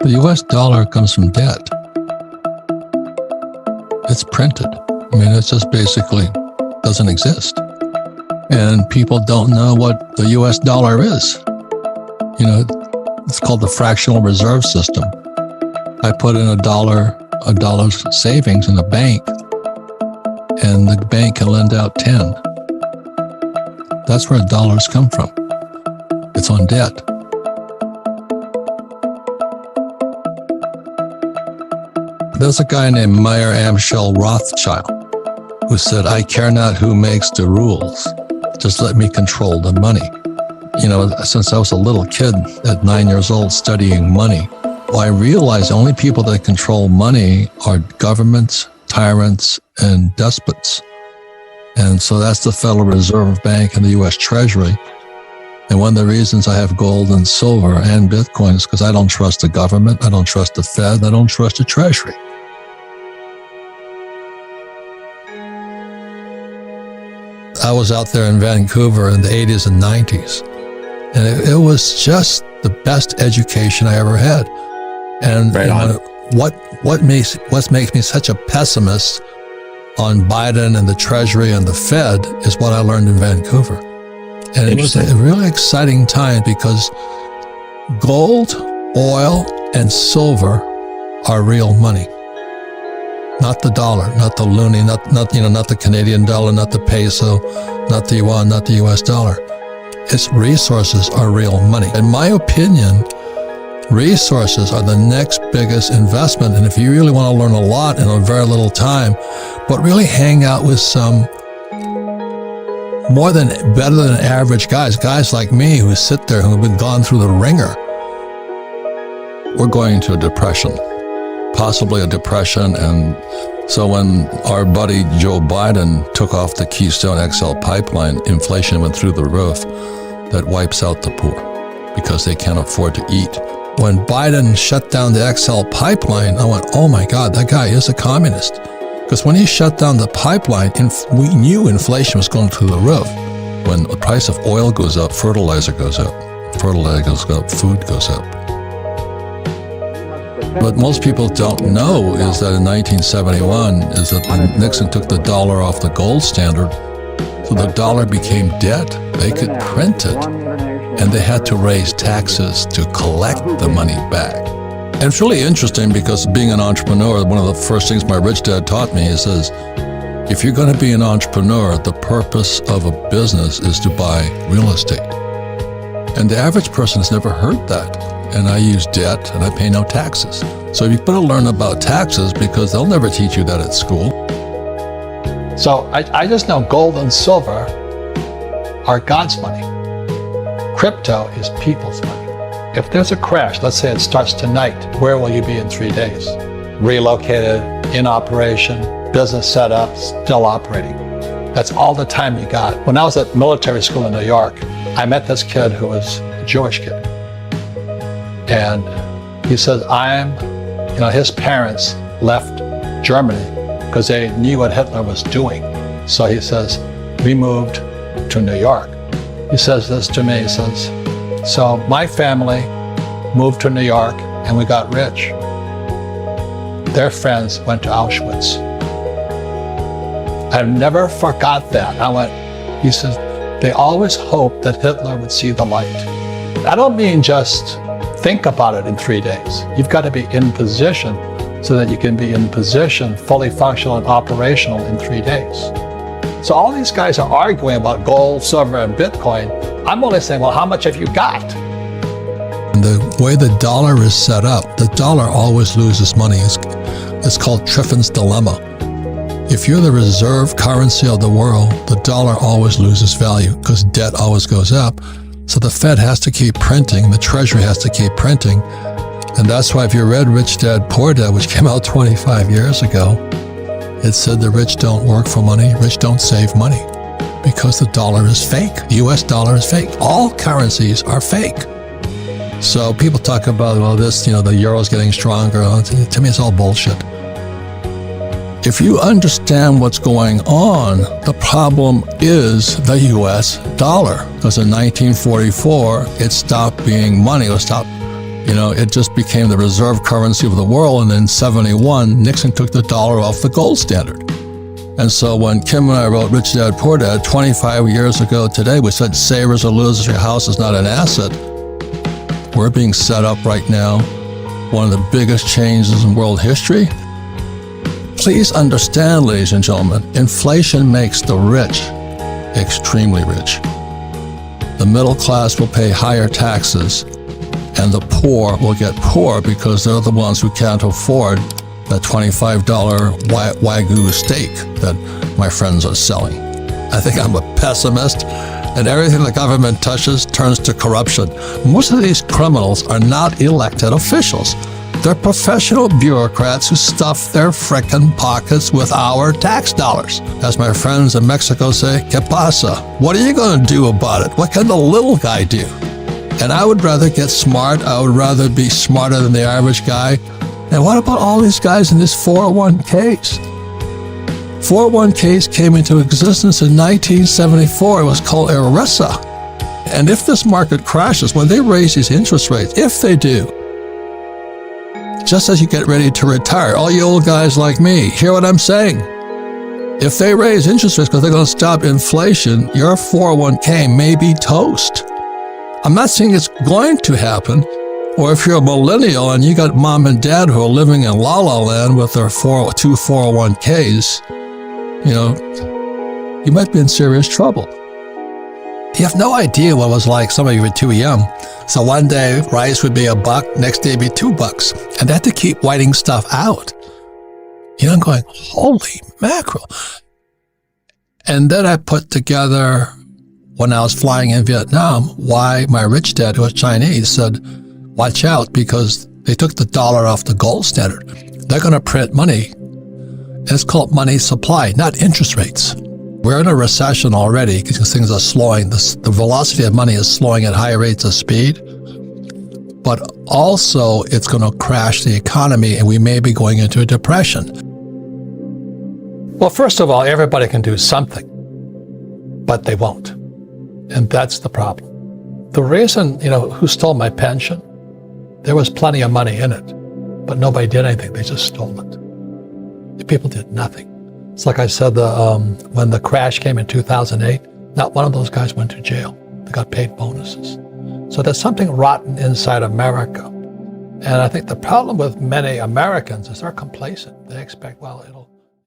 The US dollar comes from debt. It's printed. I mean, it just basically doesn't exist. And people don't know what the US dollar is. You know, it's called the fractional reserve system. I put in a dollar savings in the bank, and the bank can lend out 10. That's where dollars come from. It's on debt. There's a guy named Meyer Amschel Rothschild who said, "I care not who makes the rules, just let me control the money." You know, since I was a little kid at 9 years old studying money, well, I realized the only people that control money are governments, tyrants, and despots. And so that's the Federal Reserve Bank and the U.S. Treasury. And one of the reasons I have gold and silver and Bitcoin is because I don't trust the government, I don't trust the Fed, I don't trust the Treasury. I was out there in Vancouver in the 80s and 90s, and it was just the best education I ever had. And what makes me such a pessimist on Biden and the Treasury and the Fed is what I learned in Vancouver. And it was a really exciting time because gold, oil, and silver are real money. Not the dollar, not the loonie, not the Canadian dollar, not the peso, not the yuan, not the US dollar. Its resources are real money. In my opinion, resources are the next biggest investment. And if you really want to learn a lot in a very little time, but really hang out with some better than average guys like me who sit there, who have been gone through the ringer. We're going into a depression, possibly a depression. And so when our buddy Joe Biden took off the Keystone XL pipeline, inflation went through the roof. That wipes out the poor because they can't afford to eat. When Biden shut down the XL pipeline, I went, oh my God, that guy is a communist. Because when he shut down the pipeline, we knew inflation was going through the roof. When the price of oil goes up, fertilizer goes up. Fertilizer goes up, food goes up. What most people don't know is that in 1971, is that Nixon took the dollar off the gold standard, so the dollar became debt. They could print it, and they had to raise taxes to collect the money back. And it's really interesting because being an entrepreneur, one of the first things my rich dad taught me, he says, if you're going to be an entrepreneur, the purpose of a business is to buy real estate. And the average person has never heard that. And I use debt and I pay no taxes. So you better learn about taxes because they'll never teach you that at school. So I just know gold and silver are God's money. Crypto is people's money. If there's a crash, let's say it starts tonight, where will you be in 3 days? Relocated, in operation, business set up, still operating. That's all the time you got. When I was at military school in New York, I met this kid who was a Jewish kid. And he says, his parents left Germany because they knew what Hitler was doing. So he says, we moved to New York. He says this to me, he says, so my family moved to New York and we got rich. Their friends went to Auschwitz. I've never forgot that. He says, they always hoped that Hitler would see the light. I don't mean just think about it in 3 days. You've got to be in position so that you can be in position, fully functional and operational in 3 days. So all these guys are arguing about gold, silver, and Bitcoin. I'm only saying, well, how much have you got? The way the dollar is set up, the dollar always loses money. It's called Triffin's dilemma. If you're the reserve currency of the world, the dollar always loses value because debt always goes up. So the Fed has to keep printing, the Treasury has to keep printing. And that's why if you read Rich Dad, Poor Dad, which came out 25 years ago, it said the rich don't work for money, rich don't save money, because the dollar is fake. The US dollar is fake. All currencies are fake. So people talk about, well, this, the euro's getting stronger. To me, it's all bullshit. If you understand what's going on, the problem is the US dollar. Because in 1944, it stopped being money. It stopped, It just became the reserve currency of the world. And in 71, Nixon took the dollar off the gold standard. And so when Kim and I wrote Rich Dad, Poor Dad 25 years ago today, we said savers or losers, your house is not an asset. We're being set up right now, one of the biggest changes in world history. Please understand, ladies and gentlemen, inflation makes the rich extremely rich. The middle class will pay higher taxes, and the poor will get poor because they're the ones who can't afford that $25 Wagyu steak that my friends are selling. I think I'm a pessimist, and everything the government touches turns to corruption. Most of these criminals are not elected officials. They're professional bureaucrats who stuff their frickin' pockets with our tax dollars. As my friends in Mexico say, ¿Qué pasa? What are you going to do about it? What can the little guy do? And I would rather get smart. I would rather be smarter than the average guy. And what about all these guys in these 401ks? 401ks came into existence in 1974. It was called ERISA. And if this market crashes, when they raise these interest rates, if they do, just as you get ready to retire, all you old guys like me, hear what I'm saying? If they raise interest rates because they're going to stop inflation, your 401k may be toast. I'm not saying it's going to happen, or if you're a millennial and you got mom and dad who are living in La La Land with their two 401ks, you might be in serious trouble. You have no idea what it was like. Some of you were too young. So one day rice would be $1, next day it'd be $2. And they had to keep whiting stuff out. I'm going, holy mackerel. And then I put together, when I was flying in Vietnam, why my rich dad, who was Chinese, said, watch out, because they took the dollar off the gold standard. They're going to print money. And it's called money supply, not interest rates. We're in a recession already because things are slowing. The velocity of money is slowing at high rates of speed. But also, it's going to crash the economy, and we may be going into a depression. Well, first of all, everybody can do something, but they won't. And that's the problem. The reason, who stole my pension, there was plenty of money in it, but nobody did anything. They just stole it. The people did nothing. It's like I said, when the crash came in 2008, not one of those guys went to jail. They got paid bonuses. So there's something rotten inside America. And I think the problem with many Americans is they're complacent. They expect, well, it'll